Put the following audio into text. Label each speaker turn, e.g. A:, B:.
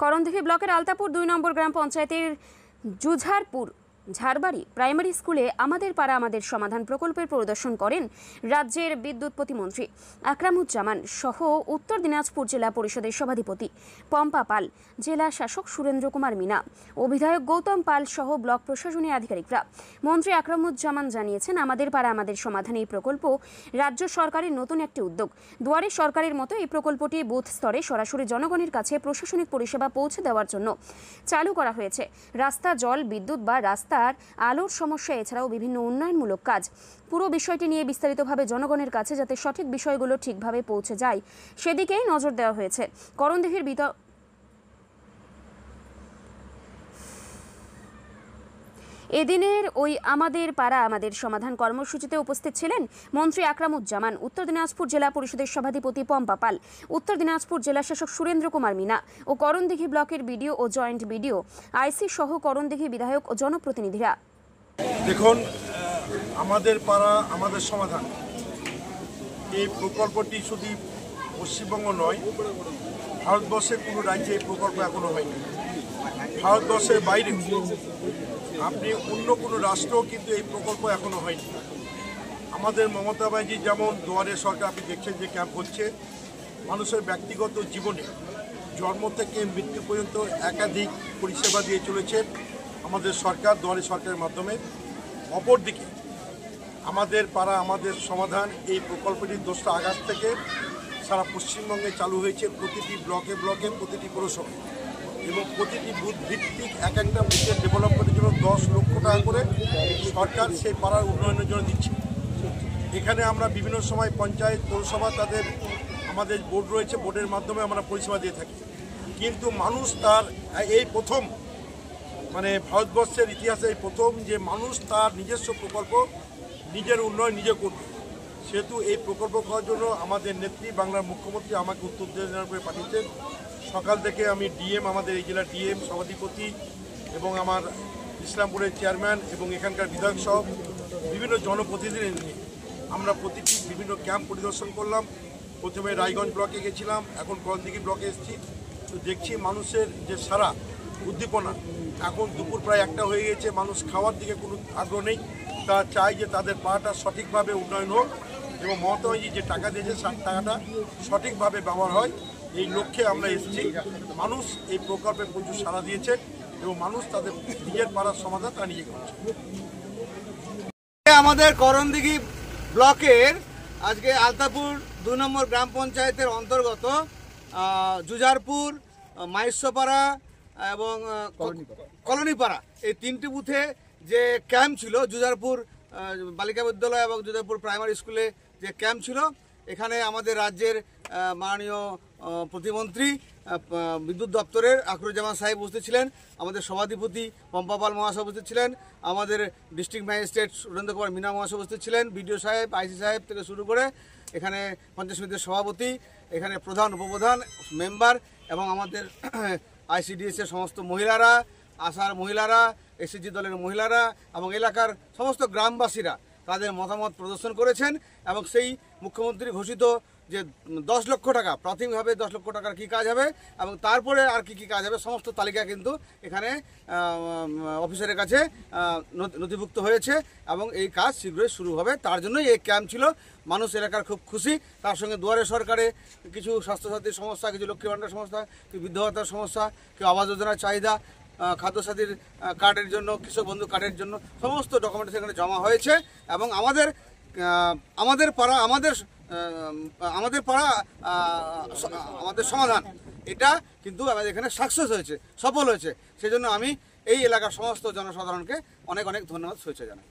A: করণদিঘি ব্লকের আলতাপুর 2 নম্বর গ্রাম পঞ্চায়েতের জুঝারপুর ঝাড়বাড়ি প্রাইমারি স্কুলে আমাদের পাড়া আমাদের সমাধান প্রকল্পের পরিদর্শন করেন রাজ্যের বিদ্যুৎ প্রতিমন্ত্রী আকরামুজ্জামান সহ উত্তর দিনাজপুর জেলা পরিষদের সভাধিপতি পম্পা পাল, জেলা শাসক সুরেন্দ্র কুমার মিনা ও বিধায়ক গৌতম পাল সহ ব্লক প্রশাসনের আধিকারিকরা। মন্ত্রী আকরামুজ্জামান জানিয়েছেন, আমাদের পাড়া আমাদের সমাধান এই প্রকল্প রাজ্য সরকারের নতুন একটি উদ্যোগ। দুয়ারে সরকারের মতো এই প্রকল্পটি বুথ স্তরে সরাসরি জনগণের কাছে প্রশাসনিক পরিষেবা পৌঁছে দেওয়ার জন্য চালু করা হয়েছে। রাস্তা, জল, বিদ্যুৎ বা রাস্তার আলোর সমস্যা এছাড়াও বিভিন্ন উন্নয়নমূলক কাজ। পুরো বিষয়টি নিয়ে বিস্তারিতভাবে জনগণের কাছে যাতে সঠিক বিষয়গুলো ঠিকভাবে পৌঁছে যায় সেদিকেই নজর দেওয়া হয়েছে। করণদিঘির এদিনের ওই আমাদের পাড়া আমাদের সমাধান কর্মসূচিতে উপস্থিত ছিলেন মন্ত্রী আকরামুজ্জামান, উত্তর দিনাজপুর জেলা পরিষদের সভাধিপতি পম্পা পাল, উত্তর দিনাজপুর জেলা শাসক সুরেন্দ্র কুমার মিনা ও করণদিঘি ব্লকের বিডিও ও জয়েন্ট বিডিও, আইসি সহ করণদিঘি বিধায়ক ও জনপ্রতিনিধিরা।
B: দেখুন, আমাদের পাড়া আমাদের সমাধান এই প্রকল্পটি শুধু পশ্চিমবঙ্গ নয়, ভারতবর্ষের কোনো রাজ্যে এই প্রকল্প এখনো হয়নি। ভারতবর্ষের বাইরে আপনি অন্য কোনো রাষ্ট্রও কিন্তু এই প্রকল্প এখনো হয়নি। আমাদের মমতা ব্যানার্জি যেমন দুয়ারে সরকার আপনি দেখছেন যে ক্যাম্প হচ্ছে, মানুষের ব্যক্তিগত জীবনে জন্ম থেকে মৃত্যু পর্যন্ত একাধিক পরিষেবা দিয়ে চলেছে আমাদের সরকার দুয়ারে সরকারের মাধ্যমে। অপরদিকে আমাদের পাড়া আমাদের সমাধান এই প্রকল্পটি 2 আগস্ট থেকে সারা পশ্চিমবঙ্গে চালু হয়েছে। প্রতিটি ব্লকে ব্লকে, প্রতিটি পৌরসভায় এবং প্রতিটি বুথ ভিত্তিক একটা বুথের ডেভেলপমেন্টের জন্য 10 লক্ষ টাকা করে সরকার সেই পাড়ার উন্নয়নের জন্য দিচ্ছে। এখানে আমরা বিভিন্ন সময় পঞ্চায়েত, পৌরসভা তাদের আমাদের বোর্ড রয়েছে, বোর্ডের মাধ্যমে আমরা পরিষেবা দিয়ে থাকি। কিন্তু মানুষ তার এই প্রথম ভারতবর্ষের ইতিহাসে এই প্রথম যে মানুষ তার নিজস্ব প্রকল্প নিজের উন্নয়ন নিজে করবে। সেহেতু এই প্রকল্প করার জন্য আমাদের নেত্রী বাংলার মুখ্যমন্ত্রী আমাকে উত্তর দিনাজপুরে পাঠিয়েছেন। সকাল থেকে আমি ডিএম, আমাদের এই জেলার ডিএম সভাধিপতি এবং আমার ইসলামপুরের চেয়ারম্যান এবং এখানকার বিধায়ক সহ বিভিন্ন জনপ্রতিনিধি নিয়ে আমরা প্রতিটি বিভিন্ন ক্যাম্প পরিদর্শন করলাম। প্রথমে রায়গঞ্জ ব্লকে গেছিলাম, এখন করণদিঘি ব্লকে এসেছি। তো দেখছি মানুষের যে সারা উদ্দীপনা, এখন দুপুর প্রায় 1টা হয়ে গেছে, মানুষ খাওয়ার দিকে কোনো আগ্রহ নেই। তারা চায় যে তাদের পাড়াটা সঠিকভাবে উন্নয়ন হোক এবং মমতা ব্যানার্জি যে টাকা দিয়েছে সেই টাকাটা সঠিকভাবে ব্যবহার হয়, এই লক্ষ্যে আমরা এসেছি। মানুষ এই প্রকল্পে প্রচুর সাড়া দিয়েছে এবং মানুষ তাদের নিজের পাড়ার সমাধান তা নিজে করছে।
C: আমাদের করণদিঘি ব্লকের আজকে আলতাপুর 2 নম্বর গ্রাম পঞ্চায়েতের অন্তর্গত জুঝারপুর, মাইশ্বপাড়া এবং কলোনিপাড়া এই 3টি বুথে যে ক্যাম্প ছিল, জুঝারপুর বালিকা বিদ্যালয় এবং জুঝারপুর প্রাইমারি স্কুলে যে ক্যাম্প ছিল, এখানে আমাদের রাজ্যের মাননীয় প্রতিমন্ত্রী বিদ্যুৎ দপ্তরের আকরামুজ্জামান সাহেব উপস্থিত ছিলেন, আমাদের সভাধিপতি পম্পা পাল মহাশয় উপস্থিত ছিলেন, আমাদের ডিস্ট্রিক্ট ম্যাজিস্ট্রেট সুরেন্দ্র কুমার মিনা মহাশয় উপস্থিত ছিলেন, বিডিও সাহেব, আইসি সাহেব থেকে শুরু করে এখানে পঞ্চায়েত সমিতির সভাপতি, এখানে প্রধান, উপপ্রধান, মেম্বার এবং আমাদের আইসিডিএসের সমস্ত মহিলারা, আশার মহিলারা, এসএসজি দলের মহিলারা এবং এলাকার সমস্ত গ্রামবাসীরা তাদের মতামত প্রদর্শন করেছেন। এবং সেই মুখ্যমন্ত্রী ঘোষিত যে 10 লক্ষ টাকা, প্রাথমিকভাবে 10 লক্ষ টাকার কী কাজ হবে এবং তারপরে আর কী কী কাজ হবে সমস্ত তালিকা কিন্তু এখানে অফিসারের কাছে নথিভুক্ত হয়েছে এবং এই কাজ শীঘ্রই শুরু হবে। তার জন্যই এই ক্যাম্প ছিল। মানুষ এলাকার খুব খুশি। তার সঙ্গে দুয়ারে সরকারে কিছু স্বাস্থ্যসাথীর সমস্যা, কিছু লক্ষ্মী ভাণ্ডার সমস্যা, কিছু বৃদ্ধ ভাতার সমস্যা, কেউ আবাস যোজনার চাহিদা, খাদ্যসাথীর কার্ডের জন্য, কৃষক বন্ধু কার্ডের জন্য সমস্ত ডকুমেন্টস এখানে জমা হয়েছে এবং আমাদের পাড়া আমাদের সমাধান এটা কিন্তু আমাদের এখানে সাকসেস হয়েছে, সফল হয়েছে। সেজন্য আমি এই এলাকার সমস্ত জনসাধারণকে অনেক অনেক ধন্যবাদ শুভেচ্ছা জানাই।